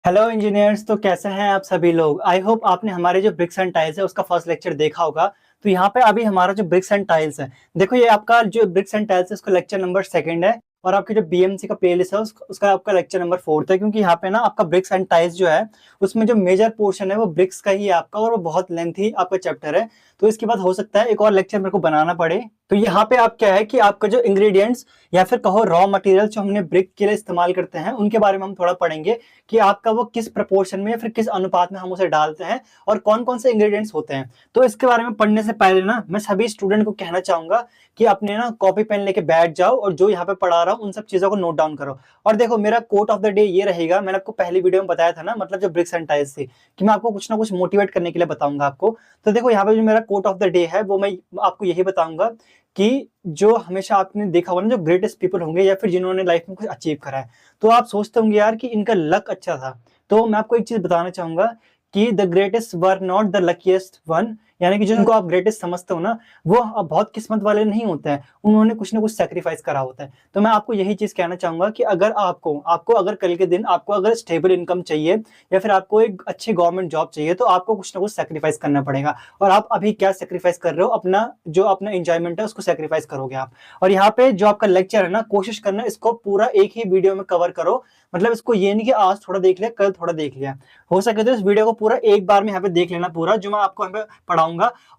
Hello engineers. तो कैसे हैं आप सभी लोग। आई होप आपने हमारे जो ब्रिक्स एंड टाइल्स है उसका फर्स्ट लेक्चर देखा होगा। तो यहाँ पे अभी हमारा जो ब्रिक्स एंड टाइल्स है, देखो ये आपका जो ब्रिक्स एंड टाइल्स है उसका लेक्चर नंबर सेकंड है। और आपके जो बीएमसी का प्लेलिस्ट है उसका आपका लेक्चर नंबर फोर्थ है, क्योंकि यहाँ पे ना आपका ब्रिक्स एंड टाइल्स जो है उसमें जो मेजर पोर्शन है वो ब्रिक्स का ही है आपका, और वो बहुत लेंथी आपका चैप्टर है। तो इसके बाद हो सकता है एक और लेक्चर मेरे को बनाना पड़े। तो यहाँ पे आप क्या है कि आपका जो इंग्रेडिएंट्स या फिर कहो रॉ मटेरियल जो हमने ब्रिक के लिए इस्तेमाल करते हैं उनके बारे में हम थोड़ा पढ़ेंगे कि आपका वो किस प्रपोर्शन में या फिर किस अनुपात में हम उसे डालते हैं और कौन कौन से इंग्रेडिएंट्स होते हैं। तो इसके बारे में पढ़ने से पहले ना मैं सभी स्टूडेंट को कहना चाहूंगा कि अपने ना कॉपी पेन लेके बैठ जाओ और जो यहाँ पे पढ़ा रहा हूँ उन सब चीजों को नोट डाउन करो। और देखो मेरा कोट ऑफ द डे ये रहेगा, मैंने आपको पहली वीडियो में बताया था ना, मतलब जो ब्रिक्स एंड टाइल्स थी, कि मैं आपको कुछ ना कुछ मोटिवेट करने के लिए बताऊंगा आपको। तो देखो यहाँ पे जो मेरा कोट ऑफ द डे है वो मैं आपको यही बताऊंगा कि जो हमेशा आपने देखा होगा ना, जो ग्रेटेस्ट पीपल होंगे या फिर जिन्होंने लाइफ में कुछ अचीव करा है, तो आप सोचते होंगे यार कि इनका लक अच्छा था। तो मैं आपको एक चीज बताना चाहूंगा कि the greatest were not the luckiest one, यानी कि जिनको आप ग्रेटेस्ट समझते हो ना, वो अब बहुत किस्मत वाले नहीं होते हैं, उन्होंने कुछ ना कुछ सेक्रीफाइस करा होता है। तो मैं आपको यही चीज कहना चाहूंगा कि अगर आपको आपको अगर कल के दिन आपको अगर स्टेबल इनकम चाहिए या फिर आपको एक अच्छी गवर्नमेंट जॉब चाहिए, तो आपको कुछ ना कुछ सेक्रीफाइस करना पड़ेगा। और आप अभी क्या सेक्रीफाइस कर रहे हो, अपना जो अपना एंजॉयमेंट है उसको सेक्रीफाइस करोगे आप। और यहाँ पे जो आपका लेक्चर है ना, कोशिश करना इसको पूरा एक ही वीडियो में कवर करो। मतलब इसको ये नहीं कि आज थोड़ा देख लिया कल थोड़ा देख लिया, हो सके तो इस वीडियो को पूरा एक बार में यहाँ पे देख लेना पूरा, जो मैं आपको यहाँ पे पढ़ाऊंगा।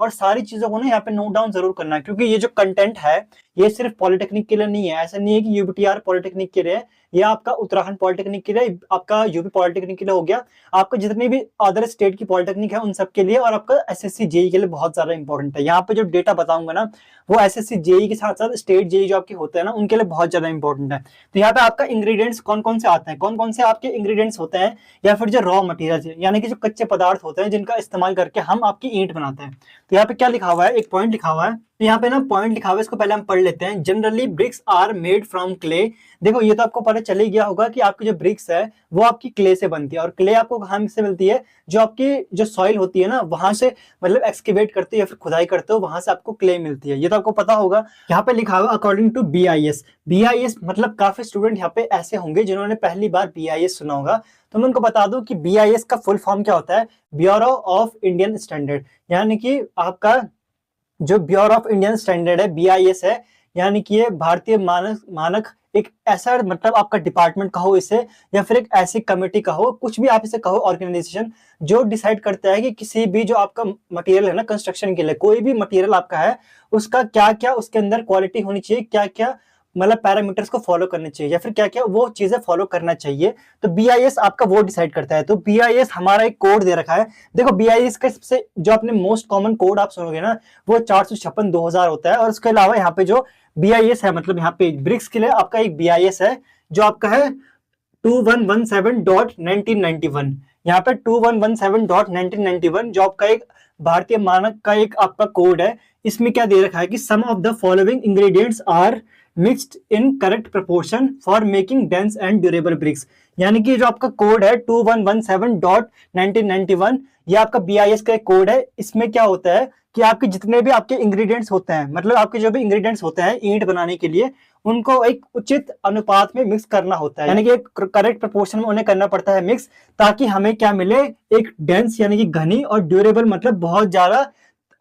और सारी चीजों को ना यहाँ पे नोट डाउन जरूर करना है, क्योंकि ये जो कंटेंट है ये सिर्फ पॉलिटेक्निक के लिए नहीं है। ऐसा नहीं है कि यूबीटीआर पॉलिटेक्निक के लिए है, ये आपका उत्तराखंड पॉलिटेक्निक के लिए, आपका यूपी पॉलिटेक्निक के लिए हो गया, आपका जितने भी अदर स्टेट की पॉलिटेक्निक है उन सब के लिए, और आपका एसएससी जेई के लिए बहुत ज्यादा इंपॉर्टेंट है। यहाँ पे जो डेटा बताऊंगा ना वो एसएससी जेई के साथ साथ स्टेट जेई जो आपके होते हैं ना उनके लिए बहुत ज्यादा इंपॉर्टेंट है। तो यहाँ पे आपका इंग्रेडिएंट्स कौन कौन से आते हैं, कौन कौन से आपके इंग्रेडिएंट्स होते हैं, या फिर जो रॉ मटेरियल यानी कि जो कच्चे पदार्थ होते हैं जिनका इस्तेमाल करके हम आपकी ईंट बनाते हैं। तो यहाँ पे क्या लिखा हुआ है, एक पॉइंट लिखा हुआ है। तो यहाँ पे ना पॉइंट लिखा हुआ है, इसको पहले हम पढ़ लेते हैं। Generally bricks are made from clay. देखो ये तो आपको पता चल ही गया होगा कि आपकी जो ब्रिक्स है वो आपकी क्ले से बनती है। और क्ले आपको कहाँ से मिलती है, जो आपकी जो सॉइल होती है ना वहां से, मतलब एक्सकेवेट करते हो या फिर खुदाई करते हो वहां से आपको क्ले मिलती है, ये तो आपको पता होगा। यहाँ पे लिखा हुआ अकॉर्डिंग टू बीआईएस। बीआईएस मतलब काफी स्टूडेंट यहाँ पे ऐसे होंगे जिन्होंने पहली बार बीआईएस सुना होगा। तो मैं उनको बता दूं कि बीआईएस का फुल फॉर्म क्या होता है, ब्यूरो ऑफ इंडियन स्टैंडर्ड। यानी कि आपका जो ब्यूरो ऑफ इंडियन स्टैंडर्ड है बीआईएस है, यानी कि ये भारतीय मानक मानक एक ऐसा, मतलब आपका डिपार्टमेंट कहो इसे, या फिर एक ऐसी कमेटी कहो, कुछ भी आप इसे कहो, ऑर्गेनाइजेशन, जो डिसाइड करता है कि किसी भी जो आपका मटेरियल है ना कंस्ट्रक्शन के लिए, कोई भी मटेरियल आपका है उसका क्या क्या उसके अंदर क्वालिटी होनी चाहिए, क्या क्या मतलब पैरामीटर्स को फॉलो करने चाहिए, या फिर क्या क्या वो चीजें फॉलो करना चाहिए। तो बीआईएस आपका वो डिसाइड करता है। तो बीआईएस हमारा एक कोड दे रखा है। देखो बीआईएस का सबसे जो आपने मोस्ट कॉमन कोड आप सुनोगे ना वो 456/2000 होता है। और उसके अलावा यहाँ पे जो बीआईएस है, मतलब यहाँ पे ब्रिक्स के लिए आपका एक बीआईएस है जो आपका है 2117.1991। यहाँ पे 2117.1991 जो आपका एक भारतीय मानक का एक आपका कोड है। इसमें क्या दे रखा है कि some of the following ingredients are mixed in correct proportion for making dense and durable bricks. यानी कि जो आपका कोड है 2117.1991, ये आपका बीआईएस का एक कोड है। इसमें क्या होता है कि आपके जितने भी आपके इंग्रेडिएंट्स होते हैं, मतलब आपके जो भी इंग्रेडिएंट्स होते हैं ईंट बनाने के लिए, उनको एक उचित अनुपात में मिक्स करना होता है, यानी कि एक करेक्ट प्रोपोर्शन में उन्हें करना पड़ता है मिक्स, ताकि हमें क्या मिले, एक डेंस यानी कि घनी, और ड्यूरेबल मतलब बहुत ज्यादा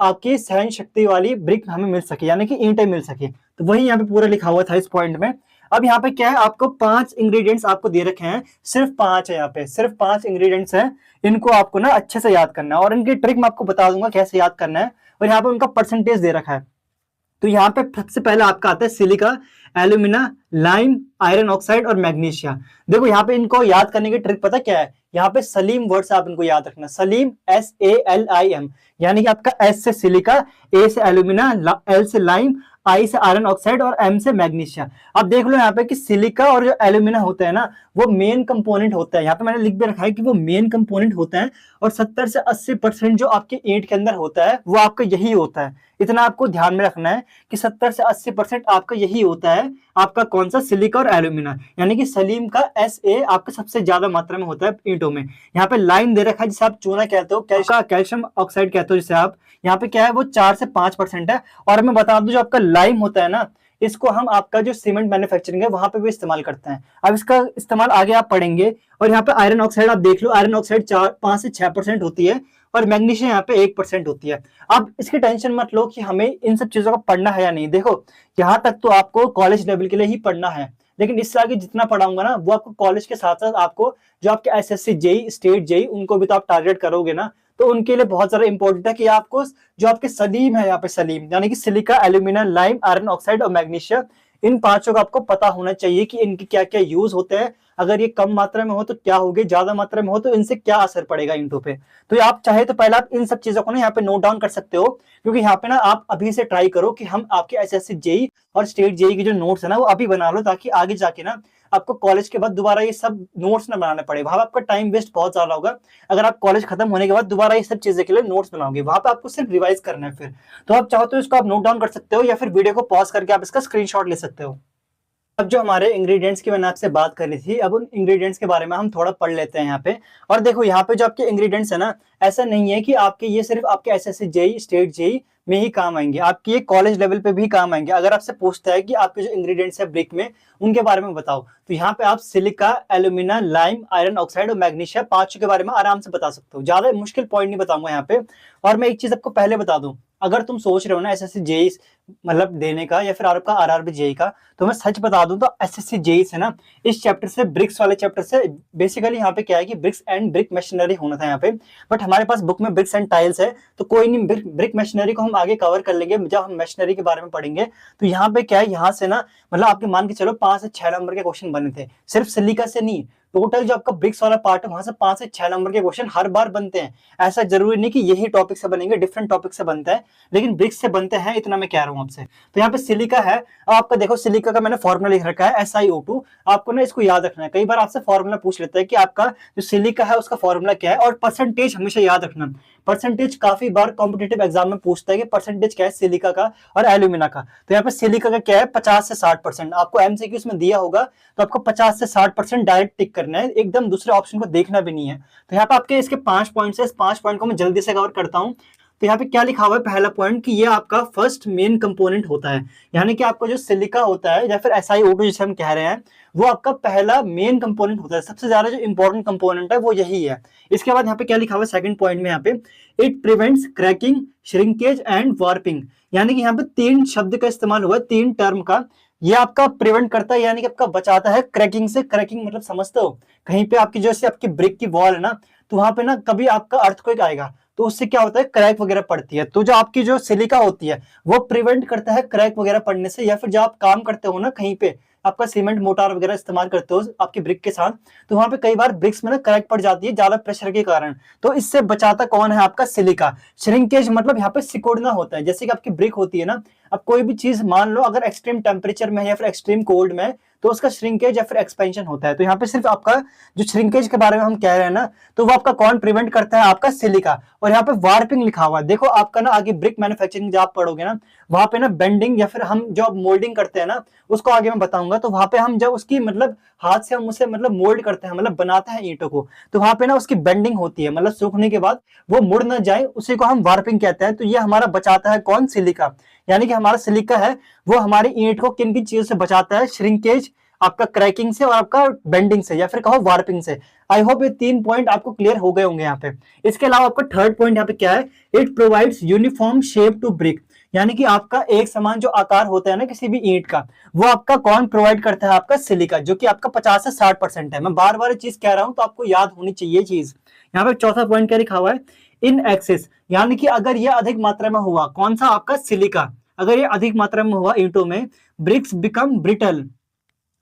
आपकी सहन शक्ति वाली ब्रिक हमें मिल सके, यानी कि ईंटें मिल सके। तो वही यहाँ पे पूरा लिखा हुआ था इस पॉइंट में। अब यहाँ पे क्या है, आपको 5 इंग्रेडिएंट्स आपको दे रखे हैं, सिर्फ 5 है, यहाँ पे सिर्फ 5 इंग्रेडिएंट्स हैं। इनको आपको ना अच्छे से याद करना है, और इनकी ट्रिक मैं आपको बता दूंगा कैसे याद करना है। और यहाँ पे उनका परसेंटेज दे रखा है। तो यहाँ पे सबसे पहले आपका आता है silica, alumina, lime, iron oxide और मैग्नीशिया। देखो यहाँ पे इनको याद करने की ट्रिक पता क्या है, यहाँ पे सलीम वर्ड से आप इनको याद रखना, सलीम SALIM, यानी कि आपका S से सिलिका, A से एल्यूमिना, L से लाइम, I से आयरन ऑक्साइड और M से मैग्नीशिया। अब देख लो यहाँ पे कि सिलिका और जो एल्यूमिना होता है ना वो मेन कंपोनेंट होता है। यहाँ पे मैंने लिख भी रखा है कि वो मेन कंपोनेंट होता है, और 70 से 80% जो आपके ईंट के अंदर होता है वो आपका यही होता है। इतना आपको ध्यान में रखना है कि 70 से 80% आपका यही होता है, आपका कौन सा, सिलिका और एल्यूमिना। यानी कि सलीम का SA आपका सबसे ज्यादा मात्रा में होता है ईंटों में। यहाँ पे लाइम दे रखा है जिसे आप चूना कहते हो, कैल्शियम ऑक्साइड कहते हो जिसे आप, यहाँ पे क्या है वो 4 से 5% है। और मैं बता दूं जो आपका लाइम होता है ना, इसको हम आपका जो सीमेंट मैन्युफैक्चरिंग है वहां पे भी इस्तेमाल करते हैं। अब इसका इस्तेमाल आगे आप पढ़ेंगे। और यहाँ पे आयरन ऑक्साइड आप देख लो, आयरन ऑक्साइड 5 से 6% होती है और मैग्नीशियम यहाँ पे 1% होती है। अब इसकी टेंशन मत लो कि हमें इन सब चीजों को पढ़ना है या नहीं। देखो यहाँ तक तो आपको कॉलेज लेवल के लिए ही पढ़ना है, लेकिन इससे आगे जितना पढ़ाऊंगा ना वो आपको कॉलेज के साथ साथ आपको जो आपके एसएससी जेई, स्टेट जेई, उनको भी तो आप टारगेट करोगे ना, तो उनके लिए बहुत ज्यादा इंपॉर्टेंट है कि आपको जो आपके सलीम है, यहाँ पे सलीम यानी कि silica, alumina, lime, iron oxide और मैग्नीशियम, इन पांचों का आपको पता होना चाहिए कि इनके क्या क्या यूज होते हैं। अगर ये कम मात्रा में हो तो क्या होगी, ज्यादा मात्रा में हो तो इनसे क्या असर पड़ेगा ईंटों पे। तो आप चाहे तो पहले आप इन सब चीजों को ना यहाँ पे नोट डाउन कर सकते हो, क्योंकि यहाँ पे ना आप अभी से ट्राई करो कि हम आपके एसएससी जेई और स्टेट जेई की जो नोट्स है ना वो अभी बना लो, ताकि आगे जाके ना आपको कॉलेज के बाद दोबारा ये सब नोट्स ना बनाने पड़े। वहां आपका टाइम वेस्ट बहुत ज्यादा होगा अगर आप कॉलेज खत्म होने के बाद दोबारा ये सब चीजें के लिए नोट्स बनाओगे, वहां पे आपको सिर्फ रिवाइज करना है। फिर तो आप चाहो तो इसको आप नोट डाउन कर सकते हो या फिर वीडियो को पॉज करके आप इसका स्क्रीनशॉट ले सकते हो। अब जो हमारे इंग्रेडिएंट्स की मैंने आपसे बात करी थी, अब उन इंग्रेडिएंट्स के बारे में हम थोड़ा पढ़ लेते हैं यहाँ पे। और देखो यहाँ पे जो आपके इंग्रेडिएंट्स है ना, ऐसा नहीं है कि आपके ये सिर्फ आपके एसएससी जेई, स्टेट जेई में ही काम आएंगे, आपके ये कॉलेज लेवल पे भी काम आएंगे। अगर आपसे पूछता है कि आपके जो इंग्रेडिएंट्स है ब्रिक में, उनके बारे में बताओ, तो यहाँ पे आप silica, alumina, lime, iron oxide और मैग्नीशियम, पांचों के बारे में आराम से बता सकते हो। ज्यादा मुश्किल पॉइंट नहीं बताऊंगा यहाँ पे। और मैं एक चीज आपको पहले बता दूं, अगर तुम सोच रहे हो ना एसएससी जेई मतलब देने का या फिर आपका आरआरबी जेई का, तो मैं सच बता दूं तो एसएससी जेई से ना इस चैप्टर से, ब्रिक्स वाले चैप्टर से, बेसिकली यहाँ पे क्या है कि ब्रिक्स एंड ब्रिक मशीनरी होना था यहाँ पे, बट हमारे पास बुक में ब्रिक्स एंड टाइल्स है, तो कोई नहीं, ब्रिक मशीनरी को हम आगे कवर कर लेंगे जब हम मशीनरी के बारे में पढ़ेंगे। तो यहाँ पे क्या है, यहाँ से ना मतलब आपके मान के चलो 5 से 6 नंबर के क्वेश्चन बने थे, सिर्फ सिलिका से नहीं, टोटल जो आपका ब्रिक्स वाला पार्ट है वहां से 5 से 6 नंबर के क्वेश्चन हर बार बनते हैं। ऐसा जरूरी नहीं कि यही टॉपिक से बनेंगे, डिफरेंट टॉपिक से बनता है, लेकिन ब्रिक्स से बनते हैं, इतना मैं कह रहा हूं आपसे। तो यहाँ पे सिलिका है, आपका देखो सिलिका का मैंने फॉर्मूला लिख रखा है SiO2, आपको ना इसको याद रखना है। कई बार आपसे फॉर्मूला पूछ लेता है कि आपका जो सिलिका है उसका फॉर्मूला क्या है, और परसेंटेज हमेशा याद रखना। परसेंटेज काफी बार कॉम्पिटेटिव एग्जाम में पूछता है कि परसेंटेज क्या है सिलिका का और एल्यूमिना का। तो यहाँ पे सिलिका का क्या है, 50 से 60%। आपको एमसीक्यूज में दिया होगा, तो आपको 50 से 60% डायरेक्ट टिक करना है, एकदम दूसरे ऑप्शन को देखना भी नहीं है। तो यहाँ पे आपके इसके 5 पॉइंट्स है, इस 5 पॉइंट को मैं जल्दी से कवर करता हूँ। तो यहाँ पे क्या लिखा हुआ है, पहला पॉइंट कि ये आपका फर्स्ट मेन कंपोनेंट होता है, यानी कि आपका जो सिलिका होता है या फिर SiO2 जिसे हम कह रहे हैं, वो आपका पहला मेन कंपोनेंट होता है। सबसे ज्यादा जो इंपॉर्टेंट कंपोनेंट है वो यही है। इसके बाद यहाँ पे क्या लिखा हुआ है सेकंड पॉइंट में, यहाँ पे it prevents cracking, shrinkage and warping, यानी कि यहाँ पे 3 शब्द का इस्तेमाल हुआ है, 3 टर्म का। ये आपका प्रिवेंट करता है, यानी कि आपका बचाता है क्रैकिंग से। क्रैकिंग मतलब समझते हो, कहीं पे आपकी जैसे आपकी ब्रिक की वॉल है ना, तो वहां पे ना कभी आपका अर्थक्वेक आएगा तो उससे क्या होता है, क्रैक वगैरह पड़ती है। तो जो आपकी जो सिलिका होती है वो प्रिवेंट करता है क्रैक वगैरह पड़ने से। या फिर जब आप काम करते हो ना कहीं पे, आपका सीमेंट मोटार वगैरह इस्तेमाल करते हो आपकी ब्रिक के साथ, तो वहां पे कई बार ब्रिक्स में ना क्रैक पड़ जाती है ज्यादा प्रेशर के कारण। तो इससे बचाता कौन है, आपका सिलिका। श्रिंकेज मतलब यहाँ पे सिकुड़ना होता है, जैसे कि आपकी ब्रिक होती है ना, अब कोई भी चीज मान लो अगर एक्सट्रीम टेम्परेचर में है या फिर एक्सट्रीम कोल्ड में, तो उसका श्रिंकेज या फिर एक्सपेंशन होता है। तो यहाँ पे सिर्फ आपका जो श्रिंकेज के बारे में हम कह रहे हैं ना, तो वो आपका कौन प्रिवेंट करता है, आपका सिलिका। और यहाँ पे वार्पिंग लिखा हुआ है, देखो आपका ना आगे ब्रिक मैन्युफैक्चरिंग जब आप पढ़ोगे ना, वहां पे ना बेंडिंग या फिर हम जो मोल्डिंग करते हैं ना, उसको आगे मैं बताऊंगा। तो वहां पे हम जब उसकी मतलब हाथ से हम उसे मतलब मोल्ड करते हैं, मतलब बनाते हैं ईंटों को, तो वहां पे ना उसकी बेंडिंग होती है, मतलब सूखने के बाद वो मुड़ ना जाए, उसी को हम वार्पिंग कहते हैं। तो ये हमारा बचाता है कौन, सिलिका। यानी कि हमारा सिलिका है वो हमारी ईंट को किन किन चीजों से बचाता है, श्रिंकेज, आपका क्रैकिंग से, और आपका बेंडिंग से या फिर कहो वार्पिंग से। आई होप ये 3 पॉइंट आपको क्लियर हो गए होंगे यहाँ पे। इसके अलावा आपका थर्ड पॉइंट यहाँ पे क्या है, it provides uniform shape to brick, यानी कि आपका एक समान जो आकार होता है ना किसी भी ईंट का, वो आपका कौन प्रोवाइड करता है, आपका सिलिका, जो कि आपका 50 से 60% है। मैं बार बार चीज कह रहा हूं तो आपको याद होनी चाहिए चीज। यहाँ पे चौथा पॉइंट क्या लिखा हुआ है, इन एक्सेस, यानी कि अगर ये अधिक मात्रा में हुआ, कौन सा, आपका सिलिका, अगर ये अधिक मात्रा में हुआ ईंटों में, ब्रिक्स बिकम ब्रिटल।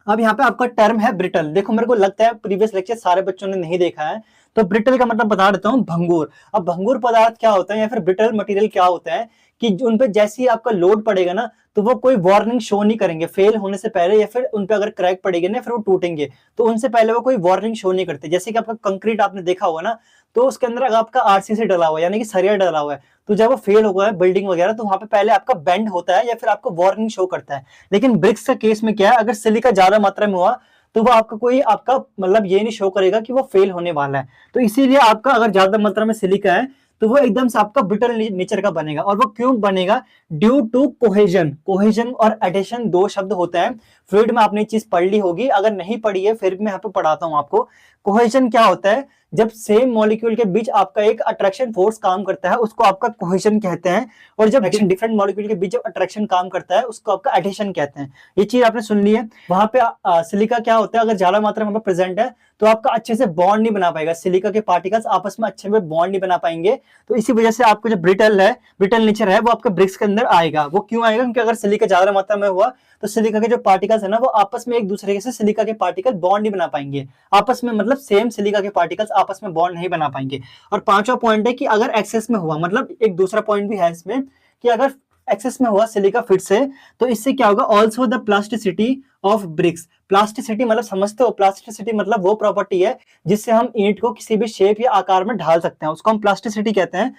अब यहाँ पे आपका टर्म है ब्रिटल। देखो मेरे को लगता है प्रीवियस लेक्चर सारे बच्चों ने नहीं देखा है, तो ब्रिटल का मतलब बता देता हूँ, भंगुर। अब भंगुर पदार्थ क्या होता है या फिर ब्रिटल मटेरियल क्या होता है कि उन पे जैसे ही आपका लोड पड़ेगा ना, तो वो कोई वार्निंग शो नहीं करेंगे फेल होने से पहले, या फिर उन पे अगर क्रैक पड़ेगी ना फिर वो टूटेंगे, तो उनसे पहले वो कोई वार्निंग शो नहीं करते। जैसे कि आपका कंक्रीट आपने देखा होगा ना, तो उसके अंदर अगर आपका आरसीसी डला हुआ है यानी कि सरिया डला हुआ है, तो जब वो फेल हो गया है बिल्डिंग वगैरह, तो वहां पे पहले आपका बेंड होता है या फिर आपको वार्निंग शो करता है। लेकिन ब्रिक्स का केस में क्या है, अगर सिलिका ज्यादा मात्रा में हुआ तो वो आपका कोई आपका मतलब ये नहीं शो करेगा कि वो फेल होने वाला है। तो इसीलिए आपका अगर ज्यादा मात्रा में सिलिका है तो वो एकदम से आपका ब्रिटल नेचर का बनेगा। और वो क्यों बनेगा? Due to cohesion. कोहेजन और एडिशन दो शब्द होते हैं। फ्लूइड में आपने चीज पढ़ ली होगी, अगर नहीं पढ़ी है फिर भी मैं यहाँ पे पढ़ाता हूँ आपको। कोहेजन क्या होता है? जब सेम मॉलिक्यूल के बीच आपका एक अट्रैक्शन फोर्स काम करता है उसको आपका कोहेजन कहते हैं। और जब डिफरेंट मॉलिक्यूल के बीच जब अट्रैक्शन काम करता है उसको आपका एडिशन कहते हैं। ये चीज आपने सुन ली है। वहां पे सिलिका क्या होता है, अगर ज्यादा मात्रा में प्रेजेंट है तो आपका अच्छे से बॉन्ड नहीं बना पाएगा, सिलिका के पार्टिकल्स आपस में अच्छे में बॉन्ड नहीं बना पाएंगे। तो इसी वजह से आपको जो ब्रिटल नेचर है वो आपके ब्रिक्स के अंदर आएगा। वो क्यों आएगा? क्योंकि अगर सिलिका ज्यादा मात्रा में हुआ तो सिलिका के जो पार्टिकल्स है ना वो आपस में एक दूसरे से सिलिका के पार्टिकल बॉन्ड नहीं बना पाएंगे आपस में, मतलब सेम सिलिका के पार्टिकल्स आपस में बॉन्ड नहीं बना पाएंगे। और पांचवा पॉइंट है कि अगर एक्सेस में हुआ, मतलब एक दूसरा पॉइंट भी है इसमें कि अगर एक्सेस में हुआ सिलिका फिट से, तो इससे क्या होगा? Also the plasticity of BRICS. Plasticity मतलब समझते हो? प्लास्टिसिटी मतलब वो प्रॉपर्टी है जिससे हम ईंट को किसी भी शेप या आकार में ढाल सकते हैं, उसको हम प्लास्टिसिटी कहते हैं।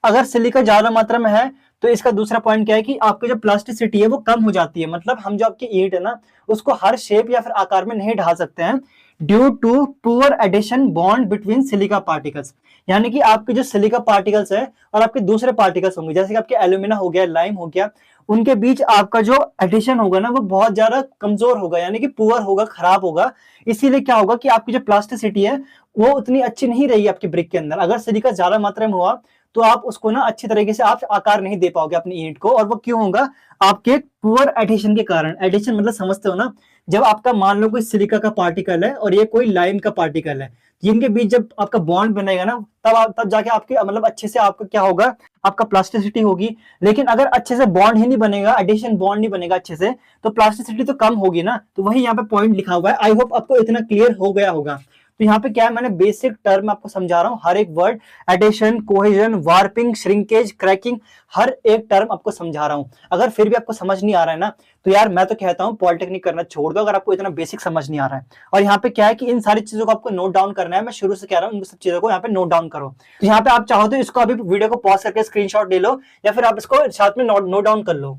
अगर सिलिका ज्यादा मात्रा में है तो इसका दूसरा पॉइंट क्या है कि आपकी जो प्लास्टिसिटी है वो कम हो जाती है, मतलब हम जो आपकी ईंट है ना उसको हर शेप या फिर आकार में नहीं ढाल सकते हैं due to poor adhesion bond between silica particles. यानी कि आपके जो सिलिका पार्टिकल्स है और आपके दूसरे पार्टिकल्स होंगे, जैसे कि आपके एल्यूमिना हो गया, लाइम हो गया, उनके बीच आपका जो एडिशन होगा ना वो बहुत ज्यादा कमजोर होगा, यानी कि पुअर होगा, खराब होगा। इसीलिए क्या होगा कि आपकी जो प्लास्टिसिटी है वो उतनी अच्छी नहीं रहेगी आपकी ब्रिक के अंदर। अगर सिलिका ज्यादा मात्रा में हुआ तो आप उसको ना अच्छी तरीके से आप आकार नहीं दे पाओगे अपनी ईंट को। और वो क्यों होगा? आपके पुअर एडिशन के कारण। एडिशन मतलब समझते हो ना? जब आपका मान लो कोई सिलिका का पार्टिकल है और ये कोई लाइम का पार्टिकल है, जिनके बीच जब आपका बॉन्ड बनेगा ना तब जाके आपके मतलब अच्छे से आपका क्या होगा? आपका प्लास्टिसिटी होगी। लेकिन अगर अच्छे से बॉन्ड ही नहीं बनेगा, एडिशन बॉन्ड नहीं बनेगा अच्छे से, तो प्लास्टिसिटी तो कम होगी ना। तो वही यहाँ पे पॉइंट लिखा हुआ है। आई होप आपको इतना क्लियर हो गया होगा। तो यहाँ पे क्या है, मैंने बेसिक टर्म आपको समझा रहा हूँ, हर एक word, adhesion, cohesion, warping, shrinkage, cracking, हर एक टर्म आपको समझा रहा हूँ। अगर फिर भी आपको समझ नहीं आ रहा है ना तो यार मैं तो कहता हूँ पॉलिटेक्निक करना छोड़ दो, अगर आपको इतना बेसिक समझ नहीं आ रहा है। और यहाँ पे क्या है कि इन सारी चीजों को आपको नोट डाउन करना है। मैं शुरू से कह रहा हूँ इन सब चीजों को यहाँ पे नोट डाउन करो। तो यहाँ पे आप चाहो तो इसको अभी वीडियो को पॉज करके स्क्रीनशॉट ले लो या फिर आप इसको साथ में नोट डाउन कर लो।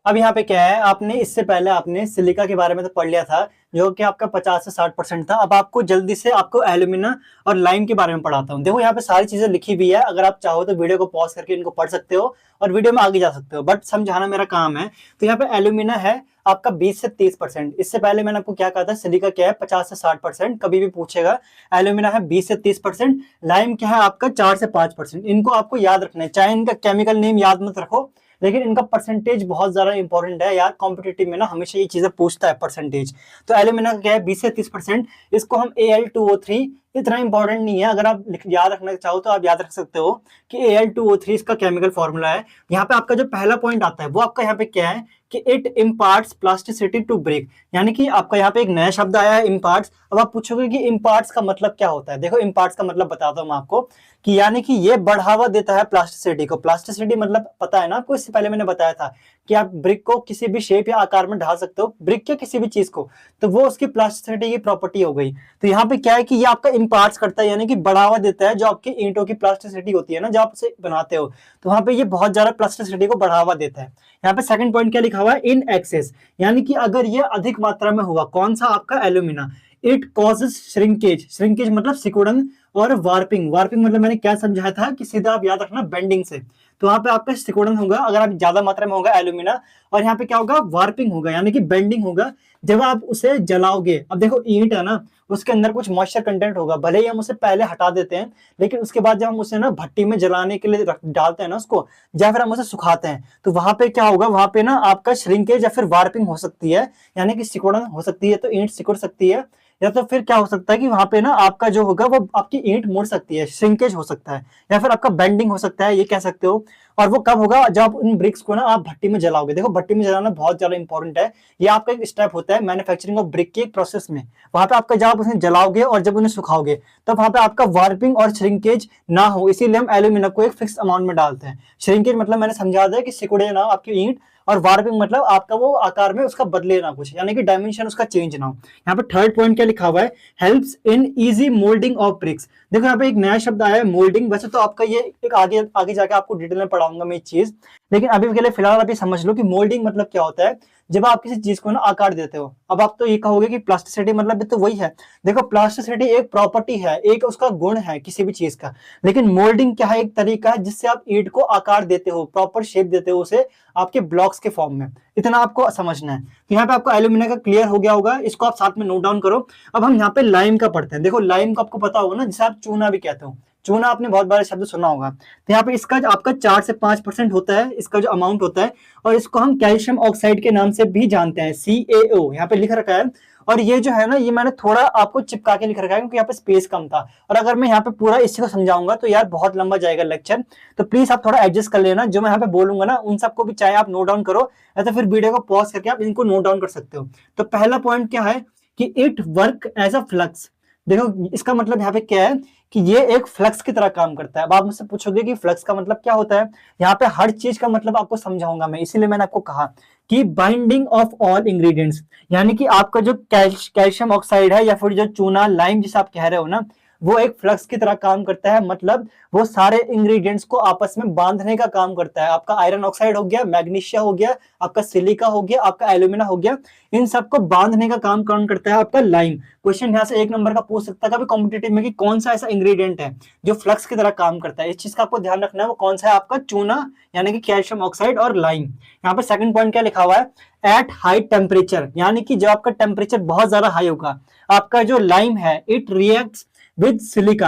अब यहाँ पे क्या है, आपने इससे पहले आपने सिलिका के बारे में तो पढ़ लिया था जो कि आपका 50 से 60% था। अब आपको जल्दी से आपको एल्यूमिना और लाइम के बारे में पढ़ाता हूँ। देखो यहाँ पे सारी चीजें लिखी हुई है, अगर आप चाहो तो वीडियो को पॉज करके इनको पढ़ सकते हो और वीडियो में आगे जा सकते हो, बट समझाना मेरा काम है। तो यहाँ पे एल्यूमिना है आपका 20 से 30%। इससे पहले मैंने आपको क्या कहा था, सिलिका क्या है 50 से 60%, कभी भी पूछेगा। एल्यूमिना है 20 से 30%, लाइम क्या है आपका 4 से 5%। इनको आपको याद रखना है, चाहे इनका केमिकल नेम याद मत रखो लेकिन इनका परसेंटेज बहुत ज्यादा इंपॉर्टेंट है यार। कॉम्पिटिटिव में ना हमेशा ये चीजें पूछता है परसेंटेज। तो एल्यूमिना का क्या है 20 से 30%, इसको हम Al2O3, इतना इंपॉर्टेंट नहीं है, अगर आप याद रखना चाहो तो आप याद रख सकते हो कि Al2O3 इसका केमिकल फॉर्मूला है। यहाँ पे आपका जो पहला पॉइंट आता है वो आपका यहाँ पे क्या है कि it imparts plasticity to brick, यानी कि आपका यहाँ पे एक नया शब्द आया है इम्पार्ट्स। अब आप पूछोगे कि इम्पार्ट्स का मतलब क्या होता है। देखो इम्पार्ट्स का मतलब बताता हूँ मैं आपको कि यानी कि ये बढ़ावा देता है प्लास्टिसिटी को। प्लास्टिसिटी मतलब पता है ना आपको, इससे पहले मैंने बताया था कि आप ब्रिक को किसी भी शेप या आकार में ढाल सकते हो, ब्रिक के किसी भी चीज को, तो वो उसकी प्लास्टिसिटी की प्रॉपर्टी हो गई। तो यहाँ पे क्या है कि ये आपका इम्पार्ट्स करता है, यानी कि बढ़ावा देता है जो आपकी ईंटों की प्लास्टिसिटी होती है ना, जब आप उसे बनाते हो तो वहां पे ये बहुत ज्यादा प्लास्टिसिटी को बढ़ावा देता है। यहाँ पे सेकंड पॉइंट क्या लिखा हुआ है, इन एक्सेस, यानी कि अगर ये अधिक मात्रा में हुआ, कौन सा आपका alumina, it causes shrinkage, shrinkage मतलब सिकुड़न, और वार्पिंग, वार्पिंग मतलब मैंने क्या समझाया था कि सीधा आप याद रखना बेंडिंग से, तो वहां पे आपका सिकुड़न होगा अगर आप ज्यादा मात्रा में होगा एल्यूमिना, और यहाँ पे क्या होगा वार्पिंग होगा यानी कि बेंडिंग होगा जब आप उसे जलाओगे। अब देखो ईंट है ना, उसके अंदर कुछ मॉइस्चर कंटेंट होगा, भले ही हम उसे पहले हटा देते हैं लेकिन उसके बाद जब हम उसे ना भट्टी में जलाने के लिए डालते हैं ना उसको, या फिर हम उसे सुखाते हैं, तो वहां पे क्या होगा, वहां पे ना आपका श्रिंकेज या फिर वार्पिंग हो सकती है, यानी कि सिकुड़न हो सकती है, तो ईंट सिकुड़ सकती है, या तो फिर क्या हो सकता है कि वहां पे ना आपका जो होगा वो आपकी ईंट मुड़ सकती है, श्रिंकेज हो सकता है, या फिर आपका बेंडिंग हो सकता है, ये कह सकते हो। और वो कब होगा, जब आप उन ब्रिक्स को ना आप भट्टी में जलाओगे। देखो भट्टी में जलाना बहुत ज्यादा इंपॉर्टेंट है, ये आपका एक स्टेप होता है मैन्युफैक्चरिंग ऑफ ब्रिक के प्रोसेस में। वहां पे आपका जब आप उन्हें जलाओगे और जब उन्हें सुखाओगे तब वहां पे आपका वार्पिंग और श्रिंकेज ना हो, इसीलिए हम एल्यूमिना को एक फिक्स अमाउंट में डालते हैं। श्रिंकेज मतलब मैंने समझा दिया कि सिकुड़े ना आपकी ईंट, और वार्पिंग मतलब आपका वो आकार में उसका बदले ना कुछ, यानी कि डायमेंशन उसका चेंज ना हो। यहाँ पे थर्ड पॉइंट क्या लिखा हुआ है, helps in easy moulding of BRICS. देखो यहाँ पे एक नया शब्द आया है मोल्डिंग, वैसे तो आपका ये एक आगे आगे जाके आपको डिटेल में पढ़ा पढ़ाऊंगा मैं ये चीज। लेकिन अभी के लिए फिलहाल आप ये समझ लो कि मोल्डिंग मतलब क्या होता है। जब आप किसी चीज को ना आकार देते हो, अब आप तो ये कहोगे कि प्लास्टिसिटी मतलब भी तो वही है। देखो प्लास्टिसिटी एक प्रॉपर्टी है, एक उसका गुण है किसी भी चीज का। लेकिन मोल्डिंग क्या है, एक तरीका है जिससे आप ईंट को आकार देते हो, प्रॉपर शेप देते हो उसे आपके ब्लॉक्स के फॉर्म में। इतना आपको समझना है। तो यहाँ पे आपको एल्यूमिनियम का क्लियर हो गया होगा, इसको आप साथ में नोट डाउन करो। अब हम यहाँ पे लाइम का पढ़ते हैं। देखो लाइम को आपको पता होगा ना, जिसे आप चूना भी कहते हो। चूना आपने बहुत बार शब्द सुना होगा। तो यहाँ पे इसका जो आपका 4 से 5% होता है, इसका जो अमाउंट होता है, और इसको हम कैल्शियम ऑक्साइड के नाम से भी जानते हैं, CaO यहाँ पे लिख रखा है। और ये जो है ना, ये मैंने थोड़ा आपको चिपका के लिख रखा है क्योंकि यहाँ पे स्पेस कम था। और अगर मैं यहाँ पे पूरा इसी को समझाऊंगा तो यार बहुत लंबा जाएगा लेक्चर। तो प्लीज आप थोड़ा एडजस्ट कर लेना, जो मैं यहाँ पे बोलूंगा ना उन सबको भी चाहे आप नोट डाउन करो, या तो फिर वीडियो को पॉज करके आप इनको नोट डाउन कर सकते हो। तो पहला पॉइंट क्या है कि it work as a flux. देखो इसका मतलब यहाँ पे क्या है कि ये एक फ्लक्स की तरह काम करता है। अब आप मुझसे पूछोगे कि फ्लक्स का मतलब क्या होता है। यहाँ पे हर चीज का मतलब आपको समझाऊंगा मैं, इसीलिए मैंने आपको कहा कि बाइंडिंग ऑफ ऑल इंग्रेडिएंट्स, यानी कि आपका जो कैल्शियम ऑक्साइड है या फिर जो चूना लाइम जिसे आप कह रहे हो ना, वो एक फ्लक्स की तरह काम करता है। मतलब वो सारे इंग्रेडिएंट्स को आपस में बांधने का काम करता है। आपका आयरन ऑक्साइड हो गया, मैग्नीशिया हो गया, आपका सिलिका हो गया, आपका एल्यूमिना हो गया, इन सबको बांधने का काम कौन करता है, आपका लाइम। क्वेश्चन यहाँ से 1 नंबर का पूछ सकता है कभी कॉम्पिटेटिव में कि कौन सा ऐसा इंग्रेडिएंट है जो फ्लक्स की तरह काम करता है। इस चीज का आपको ध्यान रखना है, वो कौन सा है, आपका चूना यानी कि कैल्शियम ऑक्साइड और लाइम। यहाँ पे सेकंड पॉइंट क्या लिखा हुआ है, एट हाई टेम्परेचर, यानी कि जब आपका टेम्परेचर बहुत ज्यादा हाई होगा, आपका जो लाइम है इट रिएक्ट्स विद सिलिका।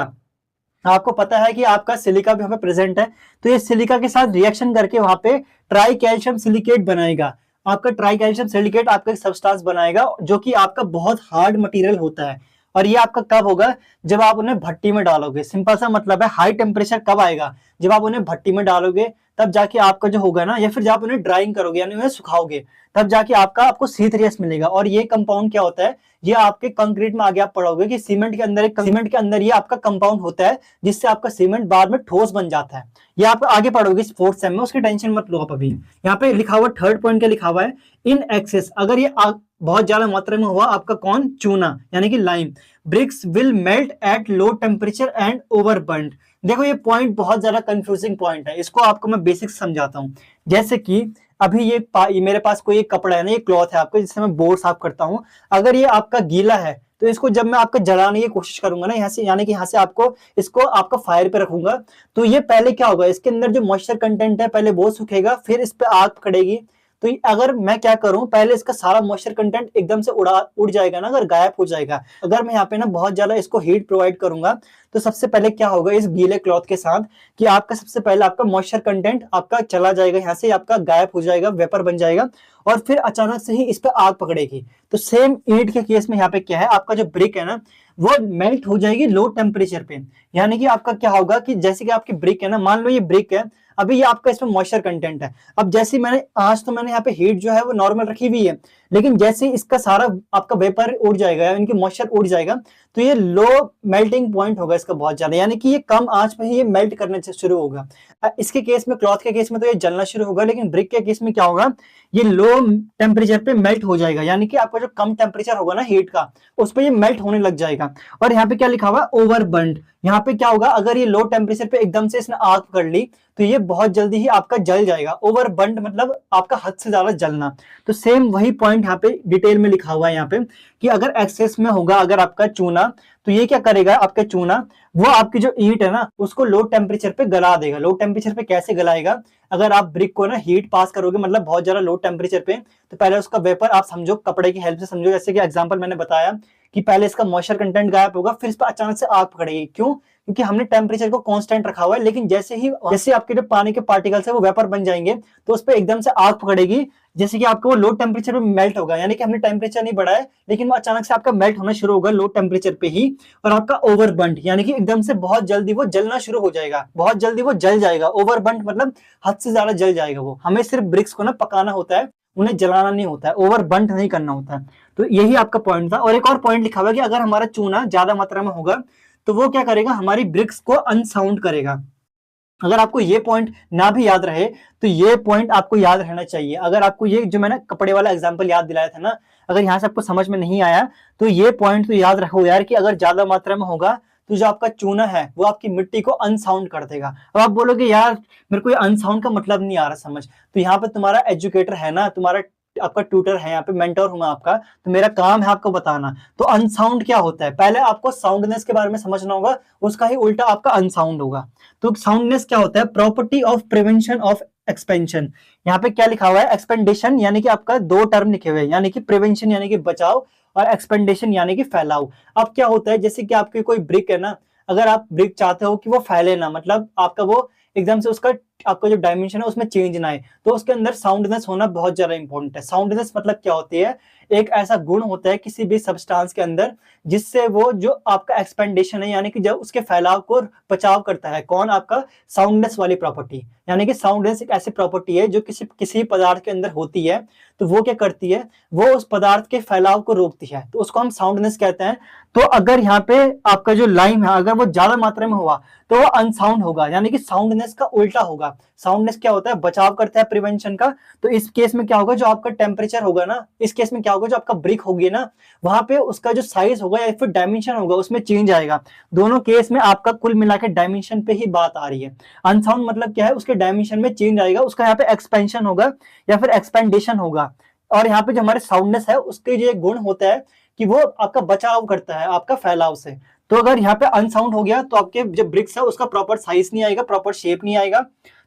आपको पता है कि आपका सिलिका भी वहां पे प्रेजेंट है, तो ये सिलिका के साथ रिएक्शन करके वहां पे ट्राई कैल्शियम सिलिकेट बनाएगा। आपका ट्राई कैल्शियम सिलिकेट आपका एक सब्सटेंस बनाएगा जो कि आपका बहुत हार्ड मटेरियल होता है। और ये आपका कब होगा, जब आप उन्हें भट्टी में डालोगे। सिंपल सा मतलब है, हाई टेम्परेचर कब आएगा, जब आप उन्हें भट्टी में डालोगे, तब जाके आपका जो होगा ना, या फिर जब आप उन्हें ड्राइंग करोगे यानी उन्हें सुखाओगे, तब जाके आपको सीथ रेस मिलेगा। और ये कंपाउंड क्या होता है, ये आपके कंक्रीट में आगे आप पढ़ोगे कि सीमेंट के अंदर ये आपका कंपाउंड होता है, जिससे आपका सीमेंट बाद में ठोस बन जाता है। ये आप आगे पढ़ोगे इस 4th सेम में, उसकी टेंशन मत लो आप अभी। यहाँ पे लिखा हुआ थर्ड पॉइंट क्या लिखा हुआ है, इन एक्सेस, अगर ये बहुत ज्यादा मात्रा में हुआ आपका कौन, चूना यानी कि lime, BRICS will melt at low temperature and over burn. देखो ये पॉइंट बहुत ज्यादा कंफ्यूजिंग पॉइंट है, इसको आपको मैं बेसिक्स समझाता हूँ। जैसे कि अभी ये मेरे पास कोई एक कपड़ा है ना, ये क्लॉथ है आपका, जिससे मैं बोर्ड साफ करता हूँ। अगर ये आपका गीला है तो इसको जब मैं आपका जलाने की कोशिश करूंगा ना यहाँ से, यानी कि यहाँ से इसको आपका फायर पे रखूंगा, तो ये पहले क्या होगा, इसके अंदर जो मॉइस्चर कंटेंट है पहले वो सूखेगा, फिर इस पे आग पकड़ेगी। तो अगर मैं क्या करूं, पहले इसका सारा मॉइस्चर कंटेंट एकदम से उड़ जाएगा ना, अगर गायब हो जाएगा। अगर मैं यहाँ पे ना बहुत ज्यादा इसको हीट प्रोवाइड करूंगा, तो सबसे पहले क्या होगा इस गीले क्लॉथ के साथ कि आपका सबसे पहले आपका मॉइस्चर कंटेंट आपका चला जाएगा, यहाँ से आपका गायब हो जाएगा, वेपर बन जाएगा, और फिर अचानक से ही इस पे आग पकड़ेगी। तो सेम ईंट के केस में यहाँ पे क्या है, आपका जो ब्रिक है ना वो मेल्ट हो जाएगी लो टेम्परेचर पे। यानी कि आपका क्या होगा कि जैसे कि आपकी ब्रिक है ना, मान लो ये ब्रिक है, अभी ये आपका इसमें मॉइस्चर कंटेंट है। अब जैसे मैंने यहाँ पे हीट जो है वो नॉर्मल रखी हुई है, लेकिन जैसे इसका सारा आपका वेपर उड़ जाएगा, इनकी मॉइस्चर उड़ जाएगा, तो ये लो मेल्टिंग पॉइंट होगा इसका बहुत ज्यादा, यानी कि ये कम आंच में ही ये मेल्ट करने से शुरू होगा। इसके केस में, क्लॉथ के केस में तो ये जलना शुरू होगा, लेकिन ब्रिक के केस में क्या होगा, ये लो टेम्परेचर पे मेल्ट हो जाएगा। यानी कि आपका जो कम टेम्परेचर होगा ना हीट का, उस पर ये मेल्ट होने लग जाएगा। और यहाँ पे क्या लिखा हुआ है, ओवर बर्न। यहाँ पे क्या होगा, अगर ये लो टेम्परेचर पे एकदम से इसने आग पकड़ ली, तो ये बहुत जल्दी ही आपका जल जाएगा। ओवर बर्न मतलब आपका हद से ज्यादा जलना। तो सेम वही पॉइंट यहाँ पे डिटेल में लिखा हुआ है यहाँ पे कि अगर एक्सेस में होगा अगर आपका चूना, तो ये क्या करेगा, आपका चूना वो आपकी जो ईंट है ना उसको लो टेम्परेचर पे गला देगा। लो टेम्परेचर पे कैसे गलाएगा, अगर आप ब्रिक को ना हीट पास करोगे, मतलब बहुत ज्यादा लो टेम्परेचर पे, तो पहले उसका वेपर आप समझो, कपड़े की हेल्प से समझो, जैसे कि एग्जांपल मैंने बताया कि पहले इसका मॉइस्चर कंटेंट गायब होगा, फिर इस पर अचानक से आग पकड़ेगी। क्यों, क्योंकि हमने टेम्परेचर को कांस्टेंट रखा हुआ है, लेकिन जैसे आपके जो पानी के पार्टिकल्स है वो वेपर बन जाएंगे, तो उस पर एकदम से आग पकड़ेगी, जैसे कि आपको वो लो टेम्परेचर पे मेल्ट होगा। यानी कि हमने टेम्परेचर नहीं बढ़ाया, लेकिन वो अचानक से आपका मेल्ट होना शुरू होगा लो टेम्परेचर पे ही। और आपका ओवर बर्न, यानी कि एकदम से बहुत जल्दी वो जलना शुरू हो जाएगा, बहुत जल्दी वो जल जाएगा। ओवर बर्न मतलब हद से ज्यादा जल जाएगा वो। हमें सिर्फ ब्रिक्स को ना पकाना होता है, उन्हें जलाना नहीं होता है, ओवर बर्न नहीं करना होता है। तो यही आपका पॉइंट था। और एक और पॉइंट लिखा हुआ है कि अगर हमारा चूना ज्यादा मात्रा में होगा, तो वो क्या करेगा, हमारी ब्रिक्स को अनसाउंड करेगा। अगर आपको ये पॉइंट ना भी याद रहे, तो ये पॉइंट आपको याद रहना चाहिए। अगर आपको ये जो मैंने कपड़े वाला एग्जांपल याद दिलाया था ना, अगर यहाँ से आपको समझ में नहीं आया, तो ये पॉइंट तो याद रखो यार कि अगर ज्यादा मात्रा में होगा तो जो आपका चूना है वो आपकी मिट्टी को अनसाउंड कर देगा। अब आप बोलोगे यार मेरे को ये अनसाउंड का मतलब नहीं आ रहा समझ, तो यहाँ पे तुम्हारा एजुकेटर है ना, तुम्हारा आपका ट्यूटर है, यहाँ पे मेंटर हूं मैं आपका, तो मेरा काम है आपको बताना। तो अनसाउंड क्या होता है, पहले आपको साउंडनेस के बारे में समझना होगा, उसका ही उल्टा आपका अनसाउंड होगा। तो साउंडनेस क्या होता है, property of prevention of expansion. यहाँ पे क्या लिखा हुआ है, एक्सपेंडेशन यानी कि आपका दो टर्म लिखे हुए हैं, यानी कि प्रिवेंशन यानी कि बचाव और एक्सपेंडेशन यानी कि फैलाव। अब क्या होता है, जैसे कि आपकी कोई ब्रिक है ना, अगर आप ब्रिक चाहते हो कि वो फैले ना, मतलब आपका वो एकदम से उसका आपका जो डायमेंशन है उसमें चेंज ना आए, तो उसके अंदर साउंडनेस होना बहुत ज्यादा इंपॉर्टेंट है। साउंडनेस मतलब क्या होती है, एक ऐसा गुण होता है किसी भी सब्सटेंस के अंदर जिससे वो जो आपका एक्सपेंडेशन है यानी कि जब उसके फैलाव को बचाव करता है। कौन, आपका साउंडनेस वाली प्रॉपर्टी। यानी कि साउंडनेस एक ऐसी प्रॉपर्टी है जो किसी किसी पदार्थ के अंदर होती है, तो वो क्या करती है, वो उस पदार्थ के फैलाव को रोकती है, तो उसको हम साउंडनेस कहते हैं। तो अगर यहाँ पे आपका जो लाइम है अगर वो ज्यादा मात्रा में हुआ तो वो अनसाउंड होगा, यानी कि साउंडनेस का उल्टा होगा। साउंडनेस क्या होता है, बचाव करता है प्रिवेंशन का। तो इस केस में क्या होगा, जो आपका टेम्परेचर होगा ना, इस केस में क्या होगा, जो आपका ब्रिक होगी ना, वहां पे उसका जो साइज होगा या फिर डायमेंशन होगा उसमें चेंज आएगा। दोनों केस में आपका कुल मिलाकर डायमेंशन पे ही बात आ रही है। अनसाउंड मतलब क्या है, उसके डायमेंशन में चेंज आएगा, उसका यहाँ पे एक्सपेंशन होगा या फिर एक्सपेंडेशन होगा। और यहाँ पे जो हमारे साउंडनेस है उसके जो गुण होता है कि वो आपका बचाव करता है आपका फैलाव से। तो अगर यहाँ पे अनसाउंड हो गया तो आपके जो ब्रिक्स है उसका प्रॉपर साइज नहीं आएगा, प्रॉपर शेप नहीं आएगा।